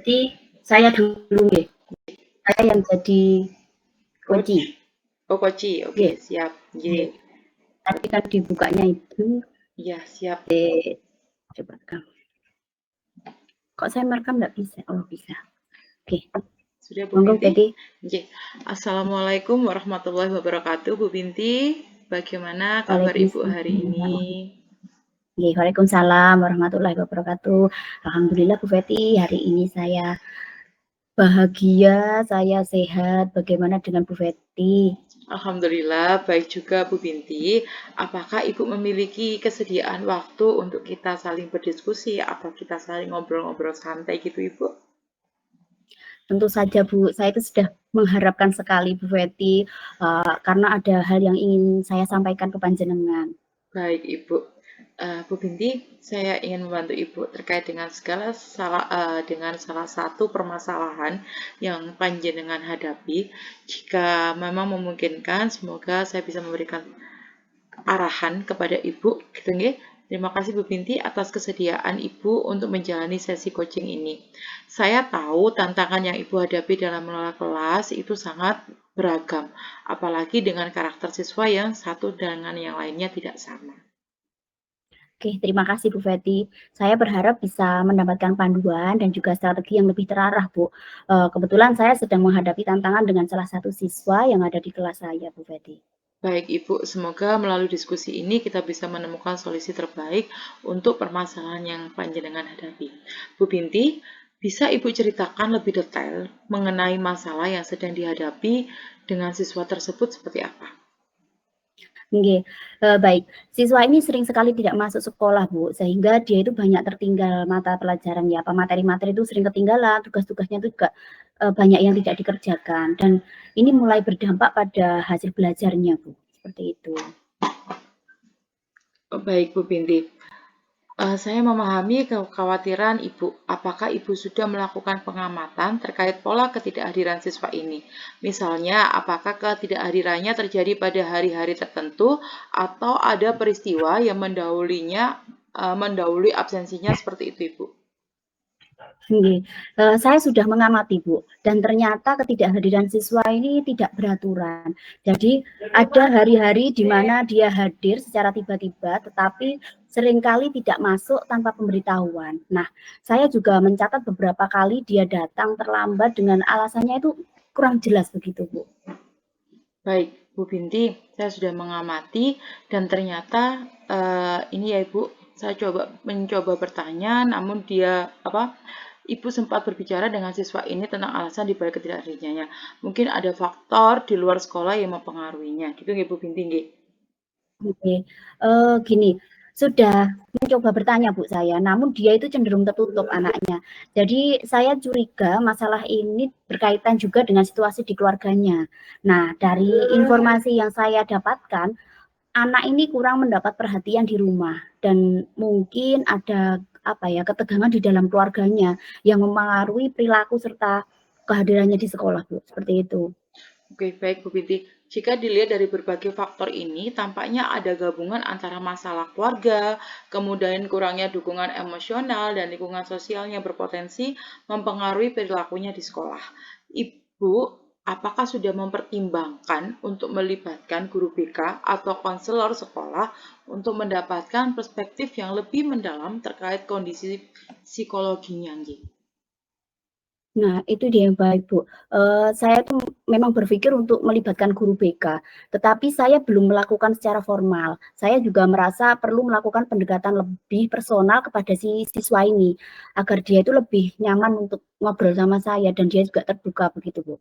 Berarti saya dulu nggih. Saya yang jadi Koci. Oh, Koci. Oke, Nggih. siap. Nggih. Nggih. Tadi kan dibukanya itu. Iya, siap. Coba rekam. Kok saya merekam nggak bisa? Oh, bisa. Oke. Sudah Bu Monggo, Binti? Betty. Nggih. Assalamualaikum warahmatullahi wabarakatuh, Bu Binti. Bagaimana kabar Ibu hari ini? Nggih, waalaikumsalam warahmatullahi wabarakatuh. Alhamdulillah Bu Betty, hari ini saya bahagia, saya sehat. Bagaimana dengan Bu Betty? Alhamdulillah, baik juga Bu Binti. Apakah Ibu memiliki kesediaan waktu untuk kita saling berdiskusi atau kita saling ngobrol-ngobrol santai gitu, Ibu? Tentu saja Bu, saya itu sudah mengharapkan sekali Bu Betty, karena ada hal yang ingin saya sampaikan ke panjenengan. Baik Ibu. Bu Binti, saya ingin membantu Ibu terkait dengan dengan salah satu permasalahan yang panjenengan hadapi. Jika memang memungkinkan, semoga saya bisa memberikan arahan kepada Ibu, gitu nggih. Terima kasih Bu Binti atas kesediaan Ibu untuk menjalani sesi coaching ini. Saya tahu tantangan yang Ibu hadapi dalam mengelola kelas itu sangat beragam, apalagi dengan karakter siswa yang satu dengan yang lainnya tidak sama. Oke, terima kasih Bu Betty. Saya berharap bisa mendapatkan panduan dan juga strategi yang lebih terarah, Bu. Kebetulan saya sedang menghadapi tantangan dengan salah satu siswa yang ada di kelas saya, Bu Betty. Baik Ibu, semoga melalui diskusi ini kita bisa menemukan solusi terbaik untuk permasalahan yang panjenengan hadapi. Bu Binti, bisa Ibu ceritakan lebih detail mengenai masalah yang sedang dihadapi dengan siswa tersebut seperti apa? Nggih, baik. Siswa ini sering sekali tidak masuk sekolah, Bu, sehingga dia itu banyak tertinggal mata pelajaran ya, apa materi-materi itu sering ketinggalan, tugas-tugasnya itu juga, banyak yang tidak dikerjakan dan ini mulai berdampak pada hasil belajarnya, Bu, seperti itu. Baik Bu Binti, saya memahami kekhawatiran Ibu. Apakah Ibu sudah melakukan pengamatan terkait pola ketidakhadiran siswa ini? Misalnya, apakah ketidakhadirannya terjadi pada hari-hari tertentu atau ada peristiwa yang mendahului absensinya seperti itu, Ibu? Nggih, saya sudah mengamati, Bu, dan ternyata ketidakhadiran siswa ini tidak beraturan. Jadi ada hari-hari di mana dia hadir secara tiba-tiba, tetapi seringkali tidak masuk tanpa pemberitahuan. Nah, saya juga mencatat beberapa kali dia datang terlambat dengan alasannya itu kurang jelas begitu, Bu. Baik, Bu Binti, saya sudah mengamati dan ternyata ini ya Ibu, saya mencoba bertanya, namun Ibu sempat berbicara dengan siswa ini tentang alasan dibalik ketidakhadirannya. Mungkin ada faktor di luar sekolah yang mempengaruhinya, gitu nggih Bu Binti nggih? Oke, gini, sudah mencoba bertanya Bu saya, namun dia itu cenderung tertutup anaknya. Jadi saya curiga masalah ini berkaitan juga dengan situasi di keluarganya. Nah, dari informasi yang saya dapatkan, anak ini kurang mendapat perhatian di rumah dan mungkin ada apa ya, ketegangan di dalam keluarganya yang mempengaruhi perilaku serta kehadirannya di sekolah, Bu, seperti itu. Oke, baik Bu Binti. Jika dilihat dari berbagai faktor ini, tampaknya ada gabungan antara masalah keluarga, kemudian kurangnya dukungan emosional, dan lingkungan sosial yang berpotensi mempengaruhi perilakunya di sekolah. Ibu, apakah sudah mempertimbangkan untuk melibatkan guru BK atau konselor sekolah untuk mendapatkan perspektif yang lebih mendalam terkait kondisi psikologinya, Nggih? Nah, itu dia yang baik, Bu. Saya tuh memang berpikir untuk melibatkan guru BK, tetapi saya belum melakukan secara formal. Saya juga merasa perlu melakukan pendekatan lebih personal kepada si siswa ini, agar dia itu lebih nyaman untuk ngobrol sama saya dan dia juga terbuka begitu, Bu.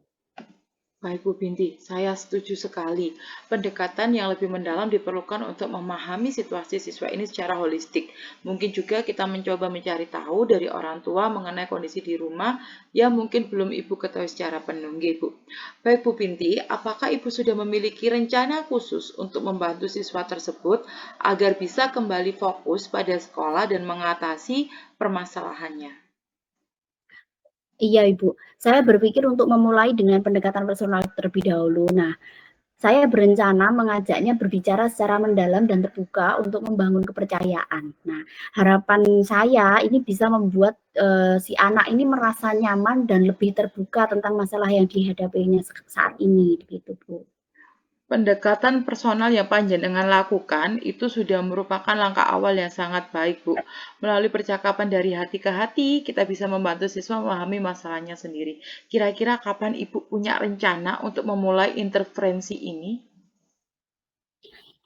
Baik Bu Binti, saya setuju sekali. Pendekatan yang lebih mendalam diperlukan untuk memahami situasi siswa ini secara holistik. Mungkin juga kita mencoba mencari tahu dari orang tua mengenai kondisi di rumah yang mungkin belum Ibu ketahui secara penuh, nggih, Bu. Baik Bu Binti, apakah Ibu sudah memiliki rencana khusus untuk membantu siswa tersebut agar bisa kembali fokus pada sekolah dan mengatasi permasalahannya? Iya, Ibu. Saya berpikir untuk memulai dengan pendekatan personal terlebih dahulu. Nah, saya berencana mengajaknya berbicara secara mendalam dan terbuka untuk membangun kepercayaan. Nah, harapan saya ini bisa membuat si anak ini merasa nyaman dan lebih terbuka tentang masalah yang dihadapinya saat ini, gitu Bu. Pendekatan personal yang panjenengan lakukan itu sudah merupakan langkah awal yang sangat baik, Bu. Melalui percakapan dari hati ke hati, kita bisa membantu siswa memahami masalahnya sendiri. Kira-kira kapan Ibu punya rencana untuk memulai intervensi ini?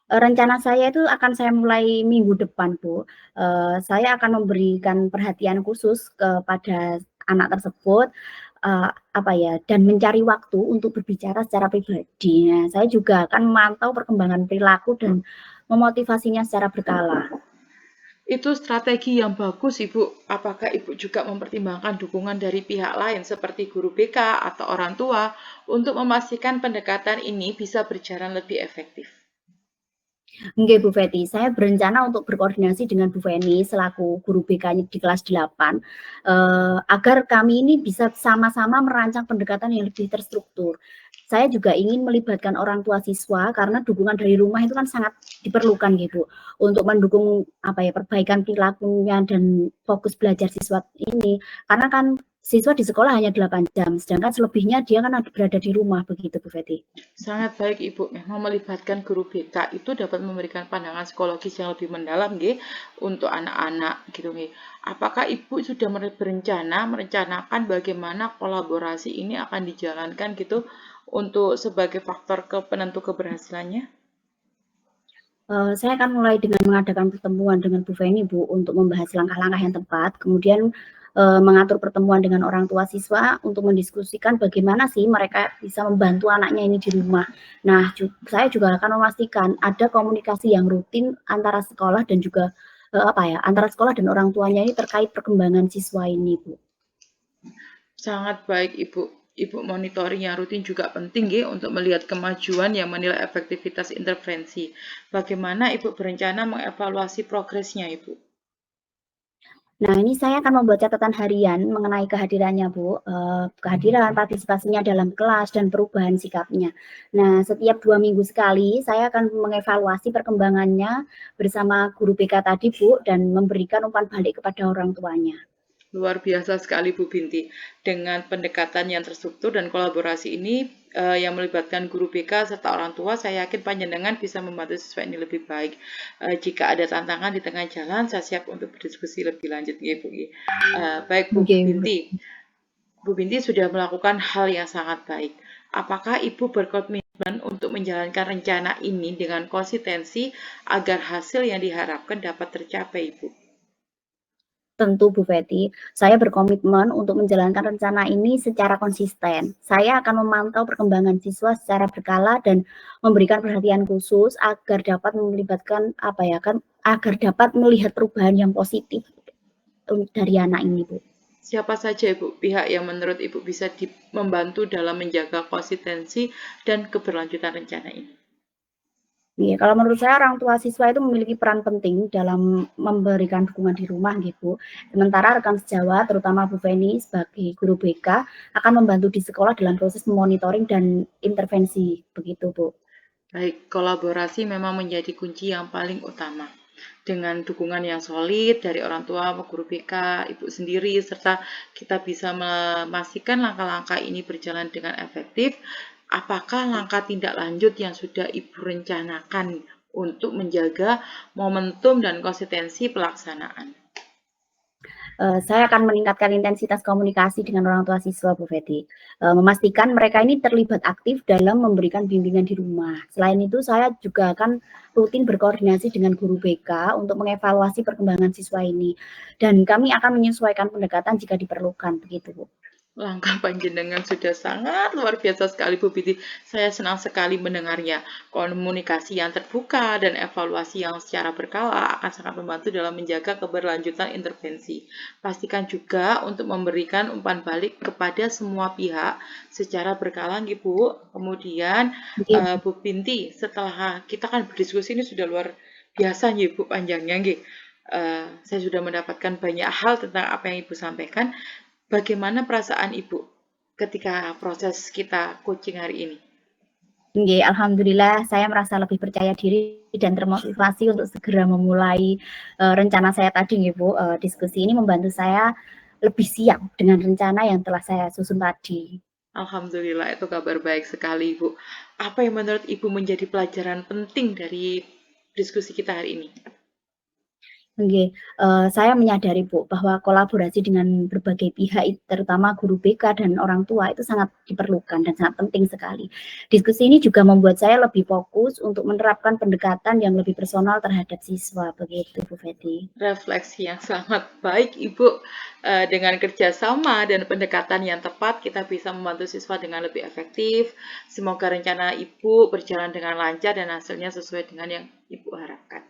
Rencana saya itu akan saya mulai minggu depan, Bu. Saya akan memberikan perhatian khusus kepada anak tersebut, apa ya, dan mencari waktu untuk berbicara secara pribadi. Nah, saya juga akan memantau perkembangan perilaku dan memotivasinya secara berkala. Itu strategi yang bagus, Ibu. Apakah Ibu juga mempertimbangkan dukungan dari pihak lain seperti guru BK atau orang tua untuk memastikan pendekatan ini bisa berjalan lebih efektif? Nggih, Bu Feti, saya berencana untuk berkoordinasi dengan Bu Feni selaku guru BK di kelas 8, agar kami ini bisa sama-sama merancang pendekatan yang lebih terstruktur. Saya juga ingin melibatkan orang tua siswa karena dukungan dari rumah itu kan sangat diperlukan gitu, untuk mendukung apa ya, perbaikan perilakunya dan fokus belajar siswa ini. Karena kan siswa di sekolah hanya 8 jam, sedangkan selebihnya dia kan berada di rumah begitu, Bu Feti. Sangat baik Ibu, memang melibatkan guru BK itu dapat memberikan pandangan psikologis yang lebih mendalam nggih untuk anak-anak gitu nggih. Apakah Ibu sudah merencanakan bagaimana kolaborasi ini akan dijalankan gitu untuk sebagai faktor penentu keberhasilannya? Saya akan mulai dengan mengadakan pertemuan dengan Bu Feni, Bu, untuk membahas langkah-langkah yang tepat, kemudian, mengatur pertemuan dengan orang tua siswa untuk mendiskusikan bagaimana sih mereka bisa membantu anaknya ini di rumah. Nah, saya juga akan memastikan ada komunikasi yang rutin antara sekolah dan juga, apa ya, antara sekolah dan orang tuanya ini terkait perkembangan siswa ini, Bu. Sangat baik Ibu. Ibu monitoring yang rutin juga penting ya untuk melihat kemajuan yang menilai efektivitas intervensi. Bagaimana Ibu berencana mengevaluasi progresnya Ibu? Nah, ini saya akan membuat catatan harian mengenai kehadirannya, Bu, kehadiran, partisipasinya dalam kelas, dan perubahan sikapnya. Nah, setiap 2 minggu sekali, saya akan mengevaluasi perkembangannya bersama guru BK tadi, Bu, dan memberikan umpan balik kepada orang tuanya. Luar biasa sekali Bu Binti. Dengan pendekatan yang terstruktur dan kolaborasi ini yang melibatkan guru BK serta orang tua, saya yakin panjenengan bisa membantu siswa ini lebih baik. Jika ada tantangan di tengah jalan, saya siap untuk berdiskusi lebih lanjut ya Bu. Baik Bu Oke. Binti. Bu Binti sudah melakukan hal yang sangat baik. Apakah Ibu berkomitmen untuk menjalankan rencana ini dengan konsistensi agar hasil yang diharapkan dapat tercapai, Ibu? Tentu Bu Feti, saya berkomitmen untuk menjalankan rencana ini secara konsisten. Saya akan memantau perkembangan siswa secara berkala dan memberikan perhatian khusus agar dapat melibatkan apa ya kan agar dapat melihat perubahan yang positif dari anak ini, Bu. Siapa saja Ibu pihak yang menurut Ibu bisa membantu dalam menjaga konsistensi dan keberlanjutan rencana ini? Iya, kalau menurut saya orang tua siswa itu memiliki peran penting dalam memberikan dukungan di rumah gitu. Sementara rekan sejawat, terutama Bu Feni sebagai guru BK, akan membantu di sekolah dalam proses monitoring dan intervensi, begitu Bu. Baik, kolaborasi memang menjadi kunci yang paling utama. Dengan dukungan yang solid dari orang tua, guru BK, Ibu sendiri, serta kita bisa memastikan langkah-langkah ini berjalan dengan efektif, apakah langkah tindak lanjut yang sudah Ibu rencanakan untuk menjaga momentum dan konsistensi pelaksanaan? Saya akan meningkatkan intensitas komunikasi dengan orang tua siswa, Bu Feti. Memastikan mereka ini terlibat aktif dalam memberikan bimbingan di rumah. Selain itu, saya juga akan rutin berkoordinasi dengan guru BK untuk mengevaluasi perkembangan siswa ini. Dan kami akan menyesuaikan pendekatan jika diperlukan, begitu, Bu. Langkah panjenengan sudah sangat luar biasa sekali Bu Biti. Saya senang sekali mendengarnya. Komunikasi yang terbuka dan evaluasi yang secara berkala akan sangat membantu dalam menjaga keberlanjutan intervensi. Pastikan juga untuk memberikan umpan balik kepada semua pihak secara berkala Bu. Kemudian Oke. Bu Binti, setelah kita kan berdiskusi ini sudah luar biasa Bu panjangnya saya sudah mendapatkan banyak hal tentang apa yang Ibu sampaikan. Bagaimana perasaan Ibu ketika proses kita coaching hari ini? Nggih, alhamdulillah saya merasa lebih percaya diri dan termotivasi untuk segera memulai, rencana saya tadi nggih, Bu, diskusi ini membantu saya lebih siap dengan rencana yang telah saya susun tadi. Alhamdulillah, itu kabar baik sekali, Bu. Apa yang menurut Ibu menjadi pelajaran penting dari diskusi kita hari ini? Nggih, saya menyadari Bu, bahwa kolaborasi dengan berbagai pihak terutama guru BK dan orang tua itu sangat diperlukan dan sangat penting sekali. Diskusi ini juga membuat saya lebih fokus untuk menerapkan pendekatan yang lebih personal terhadap siswa, begitu Bu Fetty. Refleksi yang sangat baik, Ibu. Dengan kerjasama dan pendekatan yang tepat, kita bisa membantu siswa dengan lebih efektif. Semoga rencana Ibu berjalan dengan lancar dan hasilnya sesuai dengan yang Ibu harapkan.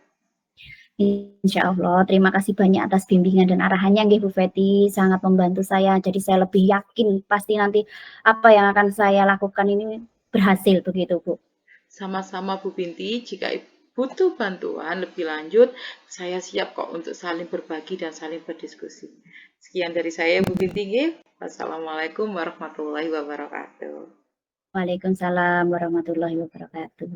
Insya Allah, terima kasih banyak atas bimbingan dan arahannya nggih Bu Fetty, sangat membantu saya. Jadi saya lebih yakin pasti nanti apa yang akan saya lakukan ini berhasil begitu Bu. Sama-sama Bu Binti, jika Ibu butuh bantuan lebih lanjut, saya siap kok untuk saling berbagi dan saling berdiskusi. Sekian dari saya, Bu Binti. Wassalamualaikum warahmatullahi wabarakatuh. Waalaikumsalam warahmatullahi wabarakatuh.